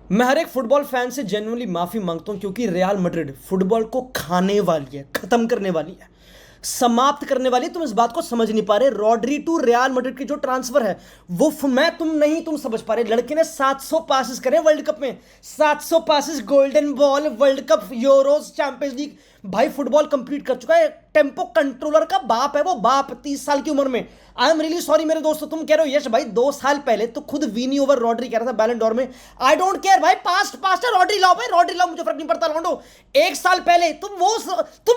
मैं हर एक football fan से जेन्युइनली माफी मांगता हूं क्योंकि रियल मैड्रिड फुटबॉल को खाने वाली है, खत्म करने वाली है, समाप्त करने वाली है। तुम इस बात को समझ नहीं पा रहे। रॉड्री टू रियल मैड्रिड की जो ट्रांसफर है वो मैं तुम नहीं तुम समझ पा रहे। लड़के ने 700 पासेस करे वर्ल्ड कप में, 700 passes, golden ball, world cup, Euros, champions league. भाई फुटबॉल कंप्लीट कर चुका है। टेम्पो कंट्रोलर का बाप है वो, बाप 30 साल की उम्र में। आई एम रियली सॉरी मेरे दोस्तों, तुम कह रहे हो यश भाई 2 साल पहले तो खुद विनी ओवर रॉड्री कह रहा था बैलन डोर में। आई डोंट केयर भाई, पास्ट पास्ट है, रॉड्री लाओ भाई, रॉड्री लाओ, मुझे फर्क नहीं पड़ता लौंडो। 1 साल पहले तुम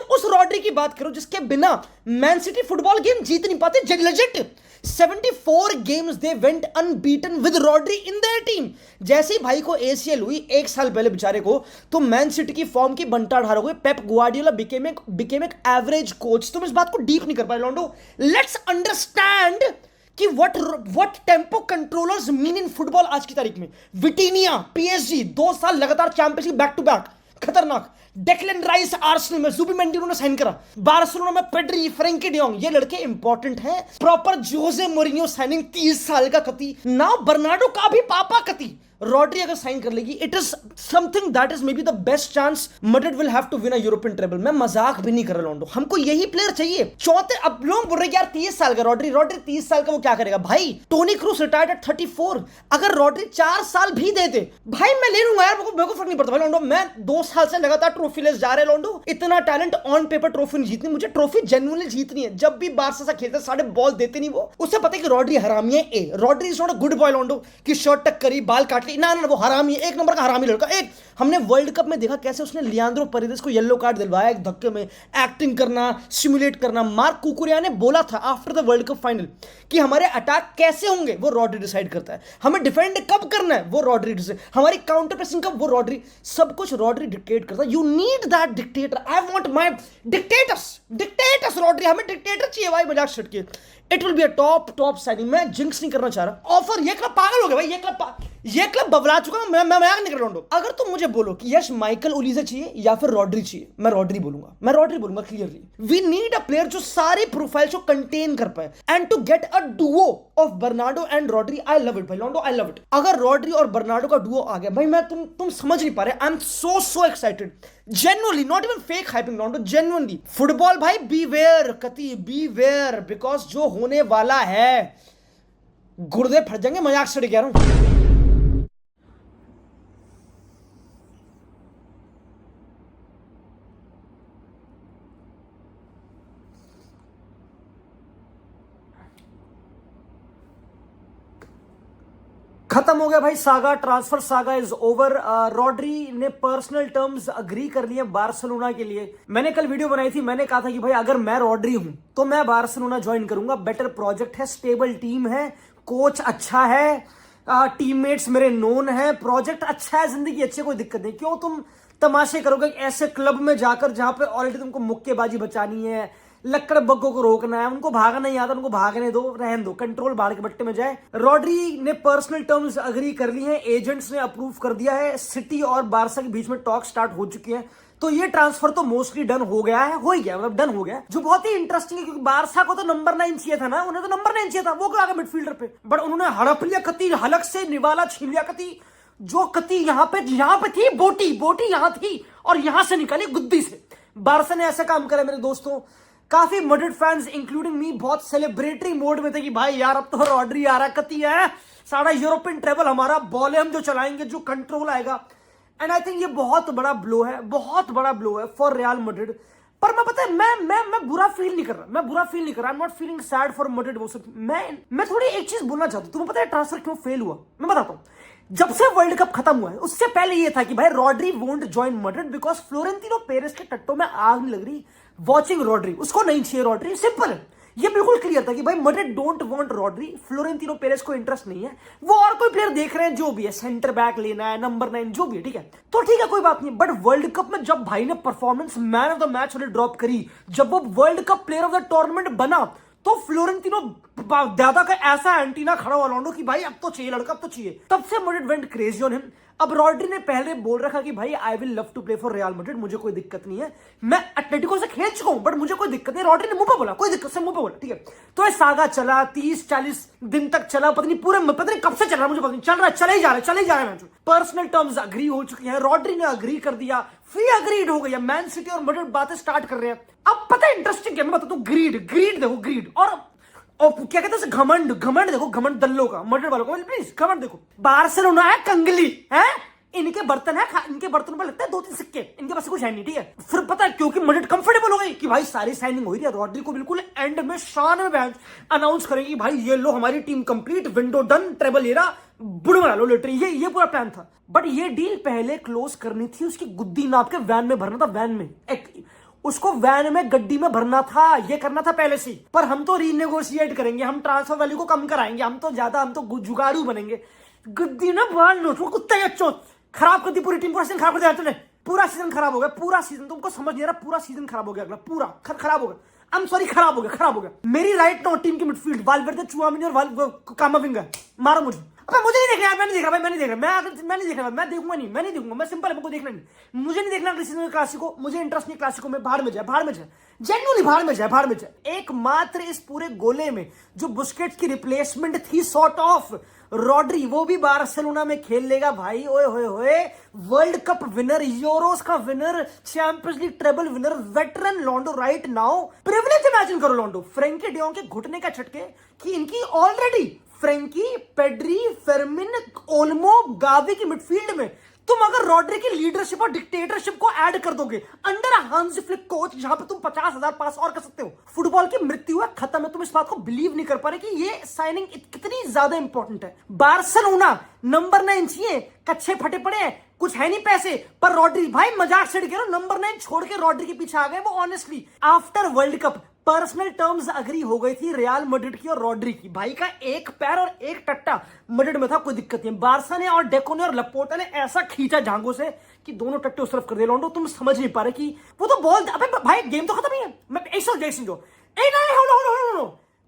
उस रॉड्री की बात करो जिसके बिना मैन सिटी फुटबॉल गेम जीत नहीं पाते। Legit 74 games they went unbeaten with Rodri in their team. जैसे ही भाई को एसीएल हुई 1 साल पहले बेचारे को, तो मैन सिटी की फॉर्म की बंटा ढार हो गई। पेप गुआर्डियोला बिकेम एक एवरेज कोच। तुम इस बात को डीप नहीं कर पाए लॉन्डो। लेट्स अंडरस्टैंड कि what tempo controllers mean in football आज की तारीख में। विटीनिया, पीएसजी 2 साल लगातार Champions League back to back, खतरनाक। डेक्लन राइस आर्सेनल में, जुबिमेंडी उन्होंने साइन करा। बार्सिलोना में पेड्री, फ्रैंकी डियोंग, ये लड़के इंपॉर्टेंट हैं। प्रॉपर जोसे मोरिनियो साइनिंग, 30 साल का कति। नाउ बर्नार्डो का भी पापा कति। रॉड्री अगर साइन कर लेगी, it is something that is maybe the best chance Madrid will have to win a European treble. मैं मजाक भी नहीं कर रहा लॉन्डो, हमको यही प्लेयर चाहिए। चौथे, अब लोग बोल रहे यार 30 साल का रॉड्री 30 साल का वो क्या करेगा भाई। Toni Kroos retired eight 34। अगर रॉड्री 4 साल भी दे दे भाई मैं ले लूंगा यार, मेरे को फर्क नहीं पड़ता भाई लॉन्डो। मैं 2 साल से लगातार ट्रॉफी लेस जा रहे लॉन्डो। इतना टैलेंट ऑन पेपर, ट्रॉफी नहीं जीतनी, मुझे ट्रॉफी जेन्युइनली जीतनी है। जब भी बारसा से खेलते साढ़े बॉल देते नहीं वो, उससे पता है कि रॉड्री हरामी है। Rodri is not a good boy लॉन्डो कि शर्ट टक करी, बाल काट ली, ना वो हरामी, एक नंबर का हरामी लड़का। एक हमने वर्ल्ड कप में देखा कैसे उसने लियांद्रो पेरेरास को येलो कार्ड दिलवाया एक धक्के में। एक्टिंग करना, सिमुलेट करना। मार्क कुकुरिया ने बोला था after the world cup final कि हमारे अटैक कैसे होंगे वो रॉड्री डिसाइड करता है, हमें डिफेंड कब करना है वो रॉड्री डिसाइड, हमारी काउंटर प्रेसिंग कब वो रॉड्री, सब कुछ रॉड्री डिक्टेट करता है। You need that dictator. I want my dictators Rodri, हमें डिक्टेटर चाहिए भाई, मजाक छट के। It will be a top signing. मैं जिंक्स नहीं करना चाह रहा। ऑफर, ये क्लब पागल हो गया भाई, ये क्लब बबला चुका। मैं मजाक नहीं कर रहा हूं। अगर तुम मुझे बोलो कि यश माइकल ओलिसे चाहिए या फिर रॉड्री चाहिए, मैं रॉड्री बोलूंगा clearly. We need a player जो सारी प्रोफाइल्स को कंटेन कर पाए and to get a duo of Bernardo and Rodri. I love it भाई लॉन्डो, आई लव इट। अगर रॉड्री और बर्नार्डो का डुओ आ गया भाई, मैं तुम समझ नहीं पा रहे। I am so excited, genuinely, not even fake hyping लॉन्डो, genuinely। फुटबॉल भाई बीवेयर कति, बीवेयर, बिकॉज जो होने वाला है गुर्दे फट जाएंगे, मजाक से कह रहा हूं। खत्म हो गया भाई saga, transfer saga is over. Rodri ने पर्सनल टर्म्स अग्री कर लिए बार्सिलोना के लिए। मैंने कल वीडियो बनाई थी, मैंने कहा था कि भाई अगर मैं रॉड्री हूं तो मैं बार्सिलोना ज्वाइन करूंगा। बेटर प्रोजेक्ट है, स्टेबल टीम है, कोच अच्छा है, टीममेट्स मेरे नोन है, प्रोजेक्ट अच्छा है, जिंदगी अच्छी, कोई दिक्कत नहीं। क्यों तुम तमाशे करोगे ऐसे क्लब में जाकर जहां पे ऑलरेडी तुमको मुक्केबाजी बचानी है, लक्कड़ बग्गों को रोकना है, उनको भागना नहीं आता, उनको भागने दो, रहने दो, कंट्रोल बाढ़ के बट्टे में जाए। रॉड्री ने पर्सनल टर्म्स अग्री कर ली हैं, एजेंट्स ने अप्रूव कर दिया है, सिटी और बारसा के बीच में टॉक स्टार्ट हो चुकी है। तो ये ट्रांसफर तो मोस्टली डन हो गया है, हो ही गया, मतलब डन हो गया, जो बहुत ही इंटरेस्टिंग है क्योंकि बारसा को तो नंबर 9 चाहिए था ना, उन्हें तो नंबर 9 चाहिए था, वो क्यों आ गए मिडफील्डर पे। बट उन्होंने हड़प लिया कति, हलक से निवाला छीन लिया कति। जो कति यहाँ पे थी, बोटी यहाँ थी और यहां से निकाली गुद्दी से। बारसा ने ऐसा काम करा मेरे दोस्तों। काफी मैड्रिड फैंस इंक्लूडिंग मी बहुत सेलिब्रेटरी मोड में थे कि भाई यार अब तो रॉड्री आ रहा, कति है, सारा यूरोपियन ट्रेवल हमारा, बॉल हम जो चलाएंगे, जो कंट्रोल आएगा। एंड आई थिंक ये बहुत बड़ा ब्लो है फॉर रियल मैड्रिड। पर मैं पता है मैं बुरा फील नहीं कर रहा। I am not feeling sad for Madrid. मैं थोड़ी एक चीज बोलना चाहता हूं। तुम्हें पता है ट्रांसफर क्यों फेल हुआ? मैं बताता हूं। जब से वर्ल्ड कप खत्म हुआ है उससे पहले ये था कि भाई Rodri won't join Madrid because Florentino Perez के टट्टों में आग नहीं लग रही वॉचिंग रॉड्री। उसको नहीं चाहिए रॉड्री, सिंपल है, ये बिल्कुल क्लियर था कि भाई Madrid don't want Rodri. Florentino Perez को इंटरेस्ट नहीं है, वो और कोई प्लेयर देख रहे हैं, जो भी है, सेंटर बैक लेना है, नंबर 9 जो भी है, ठीक है, तो ठीक है, कोई बात नहीं। बट वर्ल्ड कप में जब भाई ने performance man of the match वाली ड्रॉप करी, जब वो world cup player of the tournament बना, तो फ्लोरेंटिनो दादा का ऐसा एंटीना खड़ा हुआ रोनाल्डो कि भाई अब तो चाहिए लड़का, अब तो चाहिए। तब से Madrid went crazy on him. अब रॉड्री ने पहले बोल रखा कि भाई I will love to play for Real Madrid, मुझे कोई दिक्कत नहीं है, मैं एटलेटिको से खेल चुका हूं बट मुझे कोई दिक्कत नहीं। रॉड्री ने मुंह पे बोला, कोई दिक्कत से मुंह पे बोला, ठीक है। तो ये सागा चला 30-40 दिन तक चला, पता नहीं कब से चल रहा, मुझे पता नहीं, चल रहा है, चले ही जा रहा है। पर्सनल टर्म्स अग्री हो चुकी है, रॉड्री ने अग्री कर दिया, फ्री अग्रीड हो गया, मैन सिटी और मैड्रिड बातें स्टार्ट कर रहे हैं। अब पता है इंटरेस्टिंग क्या, मैं बताता हूं, ग्रीड देखो, ग्रीड और क्या कहते हैं घमंड देखो, घमंड दल्लो का, मैड्रिड वालों का, प्लीज घमंड देखो। बार्सिलोना है कंगली है, इनके बर्तन है, इनके बर्तनों पर लगता है 2-3 सिक्के, इनके पास कुछ है नहीं, ठीक है। फिर पता है क्योंकि मैड्रिड कंफर्टेबल हो गई कि भाई सारी साइनिंग हो रही है, रॉड्री को बिल्कुल एंड में शान में बैंड अनाउंस करेगी, भाई ये लो हमारी team complete, window done, treble ये रहा, बुड़ बना लो लिटरली, ये पूरा प्लान था। बट ये डील पहले क्लोज करनी थी, उसकी गुद्दी नाप के वैन में भरना था, वैन में उसको वैन में गड्डी में भरना था, ये करना था पहले से। पर हम तो रीनेगोशिएट करेंगे, हम ट्रांसफर वैल्यू को कम कराएंगे, हम तो जुगाड़ू बनेंगे। गद्दी ना बाल लो, कुत्ते खराब कर दी पूरी टीम, पूरा सीजन खराब कर दिया तूने, पूरा सीजन खराब हो गया, पूरा सीजन तुमको समझ नहीं आ रहा, पूरा सीजन खराब हो गया, अगला पूरा खराब हो गया, आई एम सॉरी, खराब हो गया। मेरी राइट नाउ टीम की मिडफील्ड वाल्वेर्डे, चुआमेनी और कामाविंगा, मारो मुझे। अबे मुझे नहीं देखना, मैं नहीं देख रहा, मैं देखूंगा नहीं, मैं नहीं देखूंगा, मैं सिंपल है, मुझे देखना नहीं, मुझे नहीं देखना अगले सीजन में क्लासिको, मुझे इंटरेस्ट नहीं क्लासिको में, बाहर में जाए, जेन्युइनली बाहर में जाए। एकमात्र इस पूरे गोले में जो बुस्केट्स की रिप्लेसमेंट थी सॉर्ट ऑफ रॉड्री, वो भी बार्सिलोना में खेल लेगा भाई। ओए होए, वर्ल्ड कप विनर, यूरोस का winner, Champions League treble winner, veteran लॉन्डो राइट नाउ। प्रिविलेज इमेजिन करो लॉन्डो, फ्रेंकी डियोंग के घुटने का झटके कि इनकी already Frenkie, Pedri, Fermin, Olmo, Gavi की मिडफील्ड में तुम अगर रॉड्री की लीडरशिप और डिक्टेटरशिप को ऐड कर दोगे अंडर हांसी फ्लिक कोच, जहां पे तुम 50,000 पास और कर सकते हो, फुटबॉल की मृत्यु है, खत्म है। तुम इस बात को बिलीव नहीं कर पा रहे कि ये साइनिंग कितनी ज्यादा इंपॉर्टेंट है। बार्सिलोना नंबर 9 चाहिए, कच्चे फटे पड़े हैं, कुछ है नहीं पैसे, पर रॉड्री भाई मजाक छेड़ के नंबर 9 छोड़ के रॉड्री के पीछे आ गए वो। Honestly after world cup personal terms agree हो गई थी रियल मैड्रिड की और रॉड्री की, भाई का एक पैर और एक टट्टा मैड्रिड में था, कोई दिक्कत नहीं। बारसा ने और डेको ने और लपोटा ने ऐसा खींचा जांगों से कि दोनों टट्टे उस तरफ कर दिए। लॉन्डो तुम समझ नहीं पा रहे कि वो तो बॉल, अबे भाई गेम तो खत्म ही है। मैं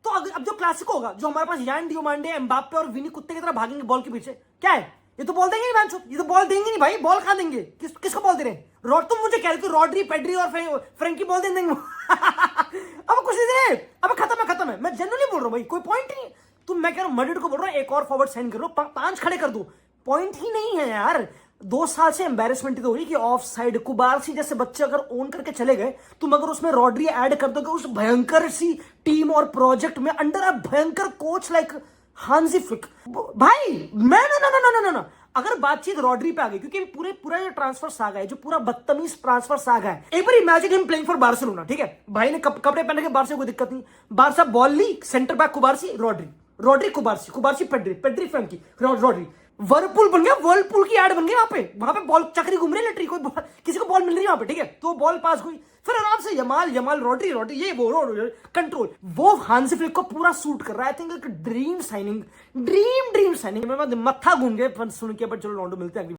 तो अब जो क्लासिक होगा, जो हमारे पास यान डियोमांडे, एम्बाप्पे और विनी कुत्ते की तरह भागेंगे बॉल के पीछे, क्या है ये तो बॉल देंगे नहीं भांचो, ये तो बॉल देंगे नहीं भाई, बॉल कहां देंगे, किसको बॉल दे रहे हैं? तुम मुझे कह रहे थे रॉड्री, पेड्री और फ्रेंकी बॉल देंगे अब कुछ नहीं दे रहे, अब खत्म है। मैं जनरली बोल रहा हूं भाई, कोई पॉइंट नहीं। तुम, मैं कह रहा हूं मैड्रिड को बोल रहा हूं एक और फॉरवर्ड साइन कर लो, 5 खड़े कर दो, पॉइंट ही नहीं है यार। 2 साल से एम्बेरसमेंट तो हो रही कि ऑफ साइड कुबारसी जैसे बच्चे अगर ओन करके चले गए, तुम अगर उसमें रॉड्री ऐड कर दोगे उस भयंकर सी टीम और प्रोजेक्ट में अंडर अ भयंकर कोच लाइक हांसी फ्लिक, भाई मैं ना अगर बातचीत रॉड्री पे आ गई, क्योंकि पूरा जो ट्रांसफर सागा है, जो पूरा बदतमीज ट्रांसफर सागा है, एक बार imagine him playing for Barcelona, ठीक है, भाई ने कपड़े पहने के बारसा कोई दिक्कत नहीं, बारसा बॉल ली, centre back Cubarsi, Rodri Cubarsi, Pedri Frenkie, Rodri, whirlpool बन गया, वर्लपूल की एड बन गई वहां पे बॉल चक्री घूम रही है, कोई किसी को बॉल मिल रही है वहां पे, ठीक है, तो बॉल पास हुई, फिर आराम से यमाल रॉड्री ये वो कंट्रोल, वो हांसी फ्लिक को पूरा सूट कर रहा है। आई थिंक ड्रीम साइनिंग, मैं मत्था घूम गए सुन के, बट चलो लॉन्डो मिलते हैं अगली